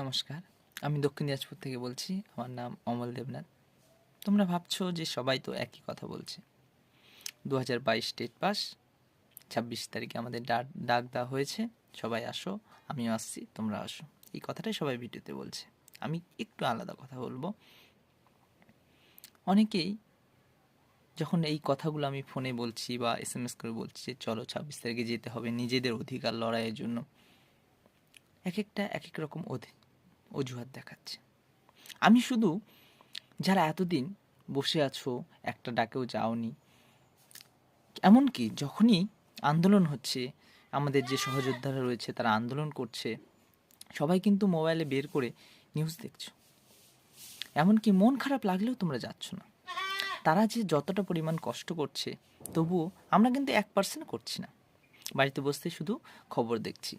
নমস্কার, আমি দক্ষিণ দিনাজপুর থেকে বলছি। আমার নাম অমল দেবনাথ। তোমরা ভাবছো যে সবাই তো একই কথা বলছে। 2022 স্টেট পাস, 26 তারিখে আমাদের ডাক দেওয়া হয়েছে, সবাই আসো, আমিও আসছি, তোমরা আসো। এই কথাটাই সবাই ভিডিওতে বলছে। আমি একটু আলাদা কথা বলবো। অনেকেই যখন এই কথাগুলো আমি ফোনে বলছি বা SMS করে বলছি যে চলো 26 তারিখে যেতে হবে নিজেদের অধিকার লড়াইয়ের জন্য, এক একটা এক এক রকম অজুহাত দেখাচ্ছে। আমি শুধু যারা এতদিন বসে আছো, একটা ডাকেও যাওনি, এমনকি যখনই আন্দোলন হচ্ছে, আমাদের যে সহযোদ্ধারা রয়েছে তারা আন্দোলন করছে, সবাই কিন্তু মোবাইলে বের করে নিউজ দেখছো। এমনকি মন খারাপ লাগলেও তোমরা যাচ্ছ না। তারা যে যতটা পরিমাণ কষ্ট করছে, তবুও আমরা কিন্তু 1% করছি না। বাড়িতে বসতে শুধু খবর দেখছি।